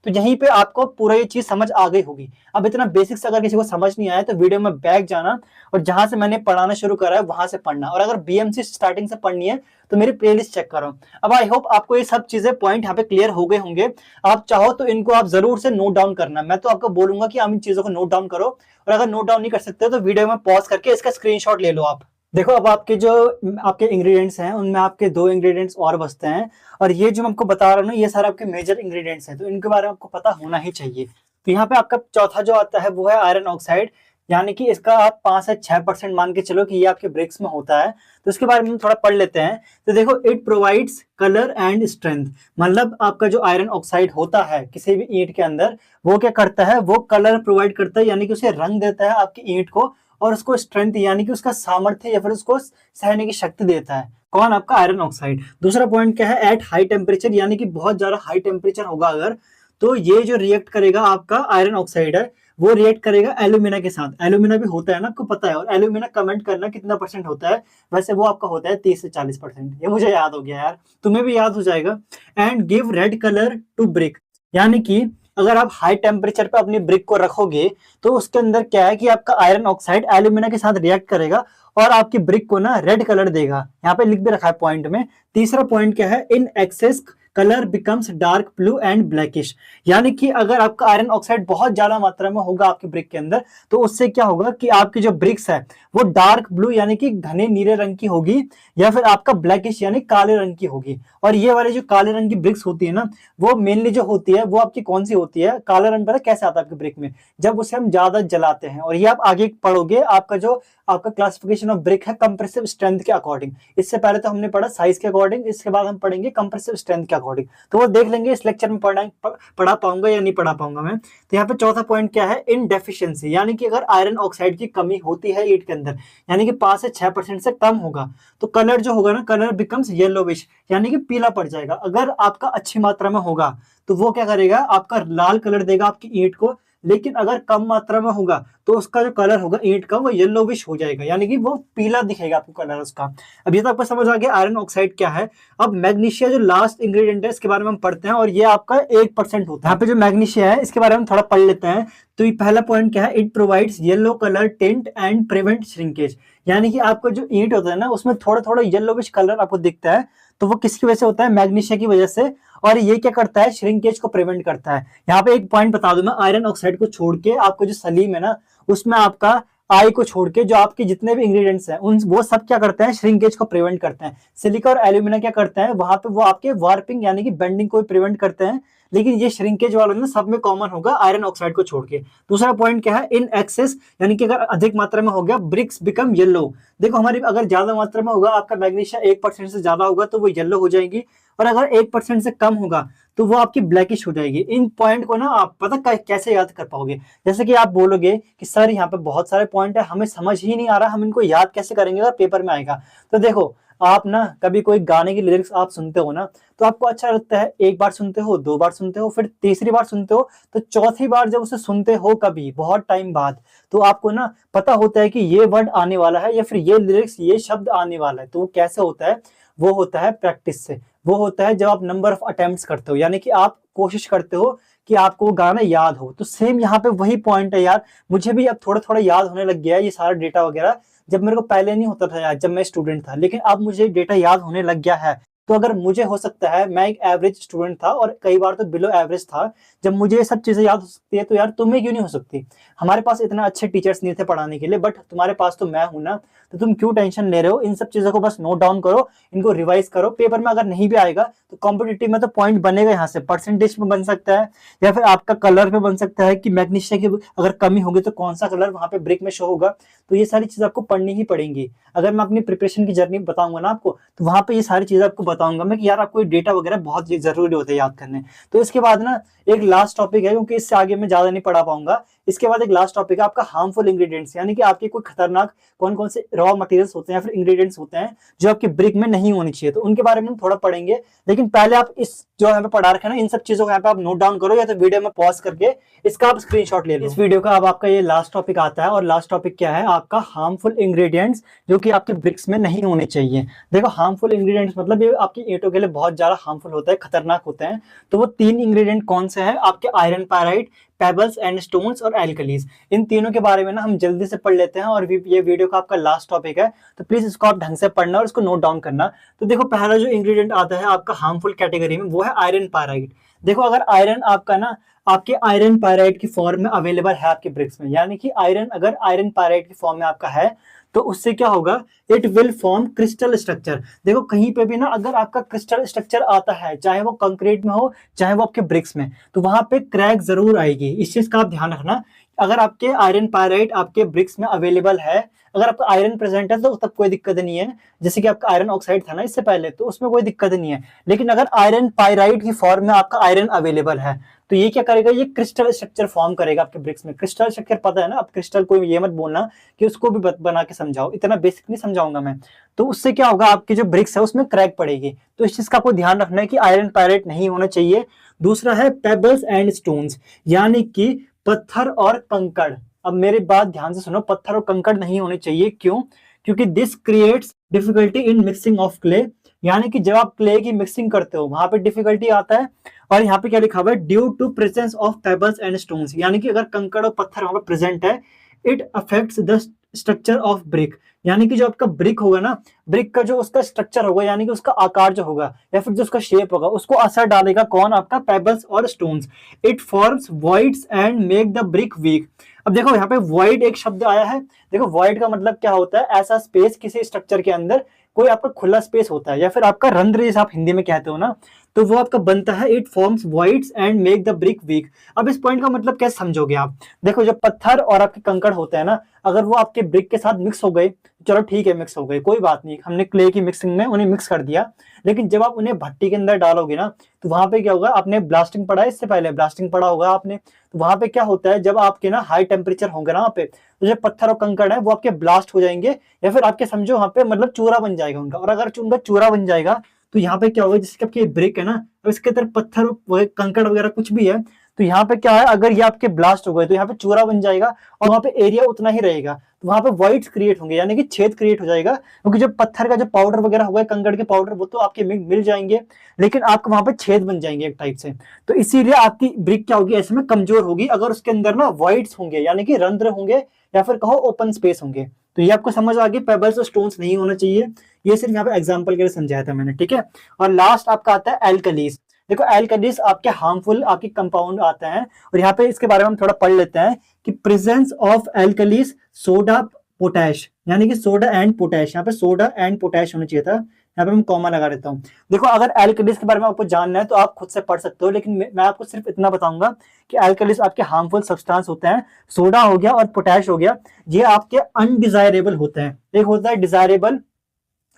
तो यहीं पे आपको पूरा ये चीज समझ आ गई होगी। अब इतना बेसिक्स अगर किसी को समझ नहीं आया तो वीडियो में बैक जाना और जहां से मैंने पढ़ाना शुरू करा है वहां से पढ़ना, और अगर बीएमसी स्टार्टिंग से पढ़नी है तो मेरी प्लेलिस्ट चेक करो। अब आई होप आपको ये सब चीजें पॉइंट यहाँ पे क्लियर हो गए होंगे। आप चाहो तो इनको आप जरूर से नोट डाउन करना, मैं तो आपको बोलूंगा कि आप इन चीजों को नोट डाउन करो, और अगर नोट डाउन नहीं कर सकते तो वीडियो में पॉज करके इसका स्क्रीनशॉट ले लो आप। देखो अब आपके जो आपके इंग्रेडिएंट्स हैं उनमें आपके दो इंग्रेडिएंट्स और बचते हैं, और ये जो मैं आपको बता रहा हूँ ना ये सारे आपके मेजर इंग्रेडिएंट्स हैं, तो इनके बारे में आपको पता होना ही चाहिए। तो यहाँ पे आपका चौथा जो आता है वो है आयरन ऑक्साइड, यानी कि इसका आप 5 से 6% मान के चलो कि ये आपके ब्रिक्स में होता है। तो इसके बारे में थोड़ा पढ़ लेते हैं। तो देखो, it provides colour and strength, मतलब आपका जो आयरन ऑक्साइड होता है किसी भी ईंट के अंदर, वो क्या करता है, वो कलर प्रोवाइड करता है, यानी कि उसे रंग देता है आपकी ईंट को, और उसको स्ट्रेंथ यानी कि उसका सामर्थ्य या फिर उसको सहने की शक्ति देता है। कौन, आपका आयरन ऑक्साइड। दूसरा पॉइंट क्या है, एट हाई टेम्परेचर, यानी कि बहुत ज्यादा हाई टेम्परेचर होगा अगर, तो ये जो रिएक्ट करेगा आपका आयरन ऑक्साइड है वो रिएक्ट करेगा एल्यूमिना के साथ। एल्यूमिना भी होता है ना, आपको पता है, और एल्यूमिना कमेंट करना कितना परसेंट होता है, वैसे वो आपका होता है 30 से 40%, ये मुझे याद हो गया यार, तुम्हें भी याद हो जाएगा। And give red colour to brick, यानी कि अगर आप हाई टेम्परेचर पे अपनी ब्रिक को रखोगे तो उसके अंदर क्या है कि आपका आयरन ऑक्साइड एल्यूमिना के साथ रिएक्ट करेगा और आपकी ब्रिक को ना रेड कलर देगा। यहाँ पे लिख भी रखा है पॉइंट में। तीसरा पॉइंट क्या है, in excess colour becomes dark blue and blackish, यानी कि अगर आपका आयरन ऑक्साइड बहुत ज्यादा मात्रा में होगा आपकी ब्रिक के अंदर तो उससे क्या होगा कि आपकी जो ब्रिक्स है वो डार्क ब्लू यानी कि घने नीले रंग की होगी, या फिर आपका ब्लैकिश यानी काले रंग की होगी। और ये वाले जो काले रंग की ब्रिक्स होती है ना, वो मेनली जो होती है वो आपकी कौन सी होती है, काला रंग पता कैसे आता है आपकी ब्रिक में, जब उसे हम ज्यादा जलाते हैं। और ये आप आगे पढ़ोगे, आपका जो आपका क्लासिफिकेशन ऑफ ब्रिक है कंप्रेसिव स्ट्रेंथ के अकॉर्डिंग। इससे पहले तो हमने पढ़ा साइज के अकॉर्डिंग, इसके बाद हम पढ़ेंगे कंप्रेसिव स्ट्रेंथ के अकॉर्डिंग, तो वो देख लेंगे इस लेक्चर में पढ़ा पाऊंगा या नहीं पढ़ा पाऊंगा मैं। तो यहाँ पे चौथा पॉइंट क्या है, इन डेफिशिएंसी, यानी कि अगर आयरन ऑक्साइड की कमी होती है ईंट के अंदर, यानी कि 5 से 6% से कम होगा, तो कलर जो होगा ना, कलर बिकम्स येलोविश, यानी कि पीला पड़ जाएगा। अगर आपका अच्छी मात्रा में होगा तो वो क्या करेगा, आपका लाल कलर देगा आपकी ईंट को, लेकिन अगर कम मात्रा में होगा तो उसका जो कलर होगा ईंट का वो येलोविश हो जाएगा, यानी कि वो पीला दिखेगा आपको कलर उसका। अब ये तो आपको समझ आ गया आयरन ऑक्साइड क्या है। अब मैग्नीशिया जो लास्ट इंग्रेडिएंट है इसके बारे में हम पढ़ते हैं, और ये आपका 1% होता है। यहाँ पे जो मैग्नीशिया है इसके बारे में थोड़ा पढ़ लेते हैं। तो ये पहला पॉइंट क्या है, it provides yellow colour tint and prevent shrinkage, यानी कि आपका जो ईंट होता है ना उसमें थोड़ा थोड़ा येलोविश कलर आपको दिखता है, तो वो किसकी वजह से होता है, मैग्नीशिया की वजह से। और ये क्या करता है, श्रिंकेज को प्रिवेंट करता है। यहाँ पे एक पॉइंट बता दूं मैं, आयरन ऑक्साइड को छोड़ के आपको जो सलीम है ना उसमें आपका आई को छोड़ के जो आपके जितने भी इंग्रेडिएंट्स हैं उन वो सब क्या करते हैं, श्रिंकेज को प्रिवेंट करते हैं। सिलिका और एल्यूमिना क्या करते हैं, वहां पे वो आपके वार्पिंग यानी कि बेंडिंग को प्रिवेंट करते हैं, लेकिन ये श्रिंकेज वाला ना सब में कॉमन होगा आयरन ऑक्साइड को छोड़ के। दूसरा पॉइंट क्या है, इन एक्सेस, यानी कि अगर अधिक मात्रा में हो गया, ब्रिक्स बिकम येलो। देखो हमारी अगर ज्यादा मात्रा में होगा, आपका मैग्नीशिया 1% से ज्यादा होगा तो वो येलो हो जाएगी, और अगर 1% से कम होगा तो वो आपकी ब्लैकिश हो जाएगी। इन पॉइंट को ना आप पता कैसे याद कर पाओगे, जैसे कि आप बोलोगे कि सर यहाँ पे बहुत सारे पॉइंट है हमें समझ ही नहीं आ रहा, हम इनको याद कैसे करेंगे अगर पेपर में आएगा। तो देखो आप ना कभी कोई गाने की लिरिक्स आप सुनते हो ना, तो आपको अच्छा लगता है, एक बार सुनते हो, दो बार सुनते हो, फिर तीसरी बार सुनते हो, तो चौथी बार जब उसे सुनते हो कभी बहुत टाइम बाद, तो आपको ना पता होता है कि ये वर्ड आने वाला है या फिर ये लिरिक्स, ये शब्द आने वाला है। तो वो कैसे होता है? वो होता है प्रैक्टिस से। वो होता है जब आप नंबर ऑफ अटेम्प्ट्स करते हो, यानी कि आप कोशिश करते हो कि आपको वो गाना याद हो। तो सेम यहाँ पे वही पॉइंट है यार, मुझे भी अब थोड़ा थोड़ा याद होने लग गया है ये सारा डेटा वगैरह। जब मेरे को पहले नहीं होता था यार, जब मैं स्टूडेंट था, लेकिन अब मुझे डेटा याद होने लग गया है। तो अगर मुझे हो सकता है, मैं एक एवरेज स्टूडेंट था और कई बार तो बिलो एवरेज था, जब मुझे ये सब चीजें याद हो सकती है, तो यार तुम्हें क्यों नहीं हो सकती? हमारे पास इतना अच्छे टीचर्स नहीं थे पढ़ाने के लिए, बट तुम्हारे पास तो मैं हूं ना, तो तुम क्यों टेंशन ले रहे हो? इन सब चीजों को बस नोट डाउन करो, इनको रिवाइज करो। पेपर में अगर नहीं भी आएगा तो कॉम्पिटिटिव में तो पॉइंट बनेगा, यहाँ से परसेंटेज में बन सकता है, या फिर आपका कलर पे बन सकता है कि मैग्नीशिया की अगर कमी होगी तो कौन सा कलर वहां पे ब्रिक में शो होगा। तो ये सारी चीज आपको पढ़नी ही पड़ेंगी। अगर मैं अपनी प्रिपरेशन की जर्नी बताऊंगा ना आपको, तो वहां पे ये सारी चीजें आपको बताऊंगा मैं कि यार आपको डेटा वगैरह बहुत जरूरी होते हैं याद करने। तो इसके बाद ना एक लास्ट टॉपिक है, क्योंकि इससे आगे मैं ज्यादा नहीं पढ़ा पाऊंगा। इसके बाद एक लास्ट टॉपिक है आपका हार्मफुल इंग्रेडिएंट्स, यानी कि आपके कोई खतरनाक कौन कौन से रॉ मटेरियल्स होते हैं या फिर इंग्रेडिएंट्स होते हैं जो आपके ब्रिक में नहीं होनी चाहिए, तो उनके बारे में हम थोड़ा पढ़ेंगे। लेकिन पहले आप इस जो यहाँ पे पढ़ा रखा है ना, इन सब चीजों को यहाँ पे आप नोट डाउन करो, या तो वीडियो में पॉज करके इसका आप स्क्रीनशॉट ले लो। इस वीडियो का अब आपका ये लास्ट टॉपिक आता है, और लास्ट टॉपिक क्या है आपका? हार्मफुल इंग्रेडिएंट्स जो कि आपके ब्रिक्स में नहीं होने चाहिए। देखो हार्मफुल इंग्रेडिएंट्स मतलब ये आपकी ईंटों के लिए बहुत ज्यादा हार्मफुल होता है, खतरनाक होते हैं। तो वो 3 इंग्रेडिएंट कौन से हैं आपके? Iron pyrite, pebbles and stones और एल्कलीज। इन तीनों के बारे में ना हम जल्दी से पढ़ लेते हैं, और ये वीडियो का आपका लास्ट टॉपिक है, तो प्लीज इसको आप ढंग से पढ़ना और इसको नोट डाउन करना। तो देखो पहला जो इंग्रेडिएंट आता है आपका हार्मफुल कैटेगरी में, वो है आयरन पायराइड। देखो अगर आयरन आपका ना आपके आयरन पायराइड की फॉर्म में अवेलेबल है आपके ब्रिक्स में, यानी कि आयरन अगर आयरन पायराइड की फॉर्म में आपका है, तो उससे क्या होगा? It will form crystal structure. देखो कहीं पे भी ना अगर आपका क्रिस्टल स्ट्रक्चर आता है, चाहे वो कंक्रीट में हो चाहे वो आपके ब्रिक्स में, तो वहां पे क्रैक जरूर आएगी। इस चीज का आप ध्यान रखना। अगर आपके आयरन पायराइड आपके ब्रिक्स में अवेलेबल है, अगर आपका आयरन प्रेजेंट है, तो तब कोई दिक्कत नहीं है। जैसे कि आपका आयरन ऑक्साइड था ना इससे पहले, तो उसमें कोई दिक्कत नहीं है। लेकिन अगर आयरन पायराइड की फॉर्म में आपका आयरन अवेलेबल है, तो ये क्या करेगा? ये क्रिस्टल स्ट्रक्चर फॉर्म करेगा आपके ब्रिक्स में। क्रिस्टल स्ट्रक्चर पता है ना? अब क्रिस्टल को ये मत बोलना कि उसको भी बना के समझाओ, इतना बेसिक नहीं समझाऊंगा मैं। तो उससे क्या होगा? आपकी जो ब्रिक्स है उसमें क्रैक पड़ेगी। तो इस चीज का आपको ध्यान रखना है कि आयरन पायराइड नहीं होना चाहिए। दूसरा है पेबल्स एंड स्टोन्स, यानी कि पत्थर और कंकड़। अब मेरी बात ध्यान से सुनो, पत्थर और कंकड़ नहीं होने चाहिए। क्यों? क्योंकि this creates difficulty in mixing of clay, यानी कि जब आप क्ले की मिक्सिंग करते हो वहां पे डिफिकल्टी आता है। और यहाँ पे क्या लिखा हुआ है? Due to presence of pebbles and stones, यानी कि अगर कंकड़ और पत्थर वहां पे प्रेजेंट है, it affects the structure of brick, यानी कि जो आपका ब्रिक होगा ना, ब्रिक का जो उसका स्ट्रक्चर होगा, यानी कि उसका आकार जो होगा या फिर जो उसका शेप होगा, उसको असर डालेगा कौन? आपका पेबल्स और stones. It forms voids and make the brick weak. अब देखो यहाँ पे वॉइड एक शब्द आया है। देखो वॉइड का मतलब क्या होता है? ऐसा स्पेस किसी स्ट्रक्चर के अंदर कोई आपका खुला स्पेस होता है, या फिर आपका रंध्र जैसे आप हिंदी में कहते हो ना, तो वो आपका बनता है। It forms voids and make the brick weak. अब इस पॉइंट का मतलब कैसे समझोगे आप? देखो जो पत्थर और आपके कंकड़ होते हैं ना, अगर वो आपके ब्रिक के साथ मिक्स हो गए, चलो ठीक है मिक्स हो गए, कोई बात नहीं, हमने क्ले की मिक्सिंग में उन्हें मिक्स कर दिया। लेकिन जब आप उन्हें भट्टी के अंदर डालोगे ना, तो वहां पे क्या होगा? आपने ब्लास्टिंग पढ़ा है, इससे पहले ब्लास्टिंग पढ़ा होगा आपने, तो वहां पे क्या होता है? जब आपके ना हाई टेम्परेचर होंगे ना वहां पे, तो जो पत्थर और कंकड़ है वो आपके ब्लास्ट हो जाएंगे, या फिर आपके समझो वहां पे मतलब चूरा बन जाएगा उनका। और अगर उनका चूरा बन जाएगा, तो यहाँ पे क्या होगा? जैसे आपकी ब्रिक है ना, अब इसके अंदर पत्थर कंकड़ वगैरह कुछ भी है, तो यहाँ पे क्या है? अगर ये आपके ब्लास्ट हो गए तो यहाँ पे चूरा बन जाएगा, और वहां पे एरिया उतना ही रहेगा, तो वहां पे वॉइड्स क्रिएट होंगे, यानी कि छेद क्रिएट हो जाएगा। क्योंकि जो पत्थर का जो पाउडर वगैरह होगा, कंकड़ के पाउडर, वो तो आपके मिल जाएंगे, लेकिन आपको वहां पे छेद बन जाएंगे एक टाइप से। तो इसीलिए आपकी ब्रिक क्या होगी? ऐसे में कमजोर होगी, अगर उसके अंदर ना वॉइड्स होंगे, यानी कि रंध्र होंगे, या फिर कहो ओपन स्पेस होंगे। तो ये आपको समझ आ गई, पेबल्स और स्टोन्स नहीं होना चाहिए। ये सिर्फ यहाँ पे एग्जांपल के लिए समझाया था मैंने, ठीक है। और लास्ट आपका आता है एल्कलीज। देखो एल्कलीज आपके हार्मफुल आपके कंपाउंड आते हैं, और यहाँ पे इसके बारे में हम थोड़ा पढ़ लेते हैं कि presence of alkalis soda potash, यानी कि सोडा एंड पोटैश। यहाँ पे सोडा एंड पोटैश होना चाहिए था, यहाँ पे मैं कॉमा लगा देता हूँ। देखो अगर एल्कलीज के बारे में आपको जानना है तो आप खुद से पढ़ सकते हो, लेकिन मैं आपको सिर्फ इतना बताऊंगा कि एल्कलीज आपके हार्मफुल सब्सटेंस होते हैं। सोडा हो गया और पोटैश हो गया, ये आपके अनडिजायरेबल होते हैं। एक होता है डिजायरेबल,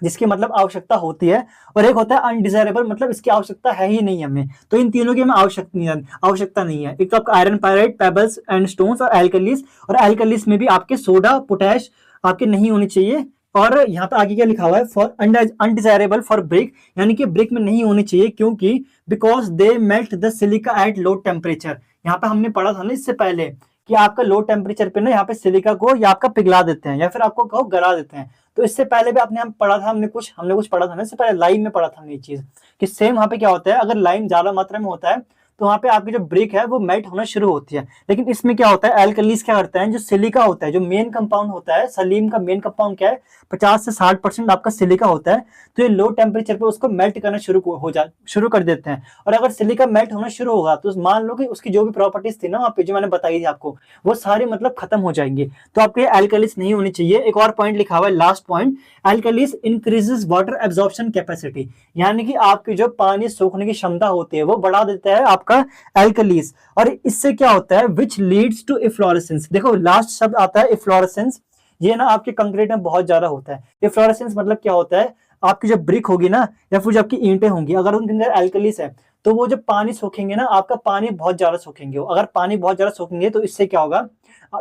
जिसकी मतलब आवश्यकता होती है, और एक होता है अनडिजायरेबल, मतलब इसकी आवश्यकता है ही नहीं हमें। तो इन तीनों की हमें आवश्यकता नहीं है। एक तो आपका iron pyrite, pebbles and stones, और एल्कलीज। और एल्कलीज में भी आपके सोडा पोटैश आपके नहीं होने चाहिए। और यहाँ पे आगे क्या लिखा हुआ है, फॉर अनडिजायरेबल फॉर ब्रिक, यानी कि ब्रिक में नहीं होनी चाहिए क्योंकि because they melt the silica at low temperature. यहाँ पे हमने पढ़ा था ना इससे पहले कि आपका लो टेम्परेचर पे ना यहाँ पे सिलिका को या आपका पिघला देते हैं या फिर आपको कहो गला देते हैं। तो इससे पहले भी आपने हम पढ़ा था, हमने कुछ पढ़ा था ना इससे पहले, लाइम में पढ़ा था हमने ये चीज कि सेम वहाँ पे क्या होता है, अगर लाइम ज्यादा मात्रा में होता है तो वहाँ पे आपकी जो ब्रिक है वो मेल्ट होना शुरू होती है। लेकिन इसमें क्या होता है, एल्कलीज क्या करते हैं, जो सिलिका होता है, जो मेन कंपाउंड होता है, सलीम का मेन कंपाउंड क्या है, 50 से 60% आपका सिलिका होता है। तो ये लो टेम्परेचर पे उसको मेल्ट करना शुरू कर देते हैं। और अगर सिलिका मेल्ट होना शुरू होगा तो मान लो कि उसकी जो भी प्रॉपर्टीज थी ना वहाँ पे जो मैंने बताई थी आपको, वो सारी मतलब खत्म हो जाएंगी। तो आपके एल्कलीज नहीं होनी चाहिए। एक और पॉइंट लिखा हुआ है, last point, alkalis increases water absorption capacity, यानी कि आपकी जो पानी सोखने की क्षमता होती है वो बढ़ा देता है आपका एल्कलीज। और इससे क्या होता है, विच लीड्स टू इफ्लोरेसेंस। देखो लास्ट शब्द आता है इफ्लोरेसेंस, ये ना आपके कंक्रीट में बहुत ज्यादा होता है। इफ्लोरेसेंस मतलब क्या होता है, आपकी जब ब्रिक होगी ना या फिर जब आपकी ईंटें होंगी, अगर उनके अंदर एल्कलीस है तो वो जब पानी सोखेंगे ना, आपका पानी बहुत ज्यादा सोखेंगे। अगर पानी बहुत ज्यादा सोखेंगे तो इससे क्या होगा,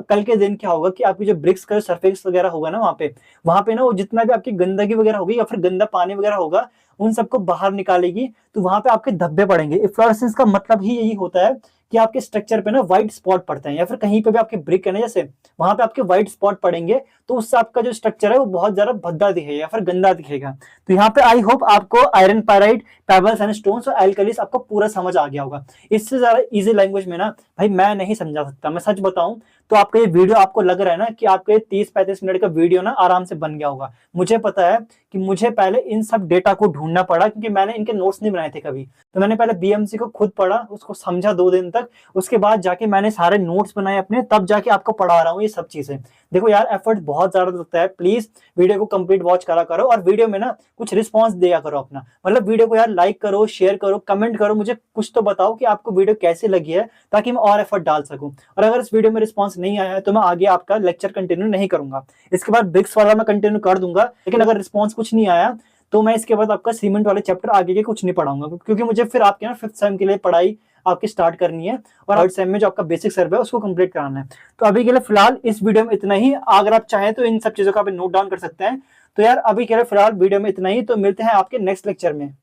कल के दिन क्या होगा कि आपकी जो ब्रिक्स का सरफेस वगैरह होगा ना वहां पे ना वो जितना भी आपकी गंदगी वगैरह होगी या फिर गंदा पानी वगैरह होगा उन सबको बाहर निकालेगी। तो वहां पे आपके धब्बे पड़ेंगे। इफ्लोरेसेंस का मतलब ही यही होता है कि आपके स्ट्रक्चर पे ना व्हाइट स्पॉट पड़ते हैं या फिर कहीं पे भी आपके ब्रिक है ना जैसे वहां पे आपके व्हाइट स्पॉट पड़ेंगे तो उससे आपका जो स्ट्रक्चर है वो बहुत ज्यादा भद्दा दिखेगा या फिर गंदा दिखेगा। तो यहाँ पे आई होप आपको iron pyrite, pebbles and stones और एल्कलीस आपको पूरा समझ आ गया होगा। इससे ज्यादा इजी लैंग्वेज में ना भाई मैं नहीं समझा सकता। मैं सच बताऊं तो आपका ये वीडियो आपको लग रहा है ना कि आपके 30-35 मिनट का वीडियो ना आराम से बन गया होगा। मुझे पता है कि मुझे पहले इन सब डेटा को ढूंढना पड़ा क्योंकि मैंने इनके नोट्स नहीं बनाए थे कभी। तो मैंने पहले बीएमसी को खुद पढ़ा, उसको समझा 2 दिन तक, उसके बाद जाके मैंने सारे नोट्स बनाए अपने, तब जाके आपको पढ़ा रहा हूँ ये सब चीजें। देखो यार एफर्ट बहुत ज्यादा लगता है, प्लीज वीडियो को कंप्लीट वॉच करा करो और वीडियो में ना कुछ रिस्पॉन्स दिया करो अपना। मतलब वीडियो को यार लाइक करो, शेयर करो, कमेंट करो, मुझे कुछ तो बताओ कि आपको वीडियो कैसी लगी है ताकि मैं और एफर्ट डाल सकूं। और अगर इस वीडियो में रिस्पॉन्स नहीं आया है तो मैं आगे आपका लेक्चर कंटिन्यू नहीं करूंगा। इसके बाद ब्रिक्स वाला मैं कंटिन्यू कर दूंगा, लेकिन अगर रिस्पॉन्स कुछ नहीं आया तो मैं इसके बाद आपका सीमेंट वाले चैप्टर आगे के कुछ नहीं पढ़ाऊंगा क्योंकि मुझे फिर आपके ना 5th सेम के लिए पढ़ाई आपकी स्टार्ट करनी है और 3rd सेम में जो आपका बेसिक सर्वे है उसको कंप्लीट कराना है। तो अभी के लिए फिलहाल इस वीडियो में इतना ही। अगर आप चाहें तो इन सब चीजों का आप नोट डाउन कर सकते हैं। तो यार अभी के लिए फिलहाल वीडियो में इतना ही, तो मिलते हैं आपके नेक्स्ट लेक्चर में।